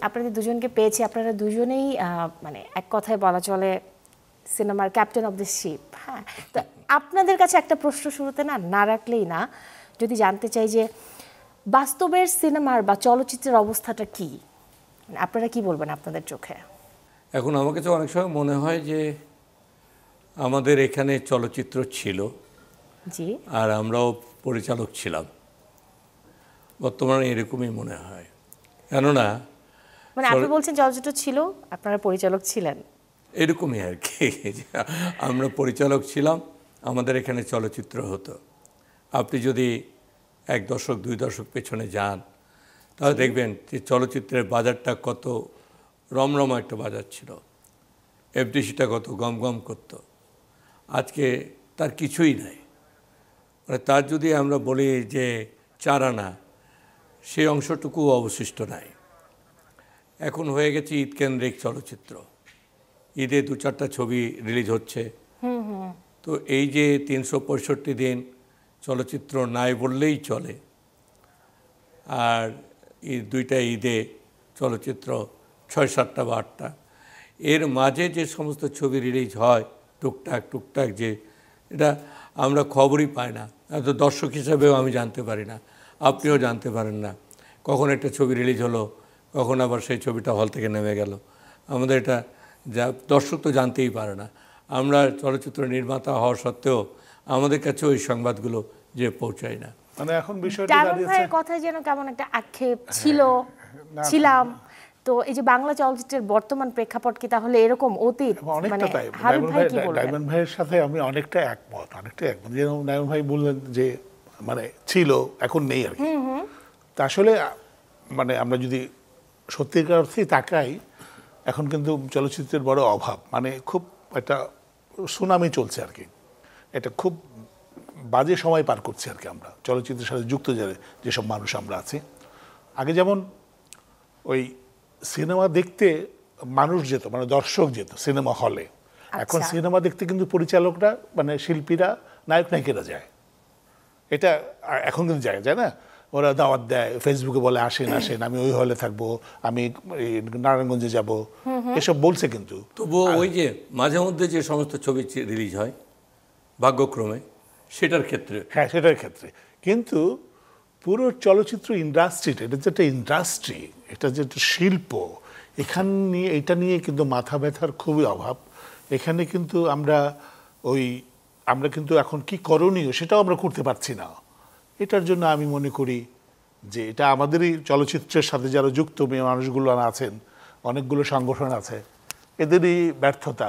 আপনাদের দুজনকে পেয়েছি, আপনারা দুজনেই মানে এক কথায় বলা চলে সিনেমার ক্যাপ্টেন অফ দ্য শিপ। হ্যাঁ, তো আপনাদের কাছে একটা প্রশ্ন শুরুতে না রাখলেই না, যদি জানতে চাই যে বাস্তবের সিনেমার বা চলচ্চিত্রের অবস্থাটা কি, আপনারা কি বলবেন আপনাদের চোখে? এখন আমার কাছে অনেক সময় মনে হয় যে আমাদের এখানে চলচ্চিত্র ছিল, জি, আর আমরাও পরিচালক ছিলাম। বর্তমানে এরকমই মনে হয়, কেননা মানে আপনি বলছেন চলচ্চিত্র ছিল, আপনারা পরিচালক ছিলেন। এরকমই আর কি। আমরা পরিচালক ছিলাম, আমাদের এখানে চলচ্চিত্র হতো। আপনি যদি 1 দশক 2 দশক পেছনে যান, তাহলে দেখবেন যে চলচ্চিত্রের বাজারটা কত রমরমা একটা বাজার ছিল, এফডিসিটা কত গম গম করত। আজকে তার কিছুই নাই। মানে তার যদি আমরা বলি যে 4 আনা, সেই অংশটুকু অবশিষ্ট নাই। এখন হয়ে গেছে ঈদ কেন্দ্রিক চলচ্চিত্র, ঈদে 2-4টা ছবি রিলিজ হচ্ছে। তো এই যে 365 দিন চলচ্চিত্র নাই বললেই চলে, আর এই 2টা ঈদে চলচ্চিত্র 6-7টা বা 8টা, এর মাঝে যে সমস্ত ছবি রিলিজ হয় টুকটাক যে, এটা আমরা খবরই পাই না। এত দর্শক হিসাবেও আমি জানতে পারি না, আপনিও জানতে পারেন না কখন একটা ছবি রিলিজ হলো, কখন আবার সেই ছবিটা হল থেকে নেমে গেল। আমাদের এটা দর্শক তো জানতেই পারে না। আমরা চলচ্চিত্র নির্মাতা হওয়া সত্ত্বেও আমাদের কাছে ওই সংবাদগুলো যে পৌঁছায় না। মানে এখন বিষয়টা ডায়মন্ড ভাইয়ের কথায় যেন কেমন একটা আক্ষেপ ছিলাম। তো এই যে বাংলা চলচ্চিত্রের বর্তমান প্রেক্ষাপট কি তাহলে এরকম অতীত? মানে হাবিব ভাই কি বলবেন? ডায়মন্ড ভাইয়ের সাথে আমি অনেকটা একমত। যেরকম ডায়মন্ড ভাই বললেন যে মানে ছিল, এখন নেই আর কি। তা আসলে মানে আমরা যদি সত্যিকার অর্থেই তাকাই, এখন কিন্তু চলচ্চিত্রের বড় অভাব। মানে খুব একটা সুনামি চলছে আর কি। এটা খুব বাজে সময় পার করছি আর কি আমরা, চলচ্চিত্রের সাথে যুক্ত যেসব মানুষ আমরা আছি। আগে যেমন ওই সিনেমা দেখতে মানুষ যেত, মানে দর্শক যেত সিনেমা হলে। এখন সিনেমা দেখতে কিন্তু পরিচালকরা, মানে শিল্পীরা, নায়ক নায়িকারা যায়। এটা এখন কিন্তু যায় না, ওরা দাওয়াত দেয়, ফেসবুকে বলে আসেন আমি ওই হলে থাকবো, আমি নারায়ণগঞ্জে যাব, এসব বলছে। কিন্তু তবুও ওই যে মাঝে মধ্যে যে সমস্ত ছবি রিলিজ হয় ভাগ্যক্রমে, সেটার ক্ষেত্রে, হ্যাঁ সেটার ক্ষেত্রে, কিন্তু পুরো চলচ্চিত্র ইন্ডাস্ট্রিটা, এটা যে একটা ইন্ডাস্ট্রি, এটা যে একটা শিল্প, এটা নিয়ে কিন্তু মাথা ব্যথার খুবই অভাব। এখানে কিন্তু আমরা কিন্তু এখন কি করণীয় সেটাও আমরা করতে পারছি না। এটার জন্য আমি মনে করি যে এটা আমাদেরই চলচ্চিত্রের সাথে যারা যুক্ত মানুষগুলো আছেন, অনেকগুলো সংগঠন আছে, এদেরই ব্যর্থতা।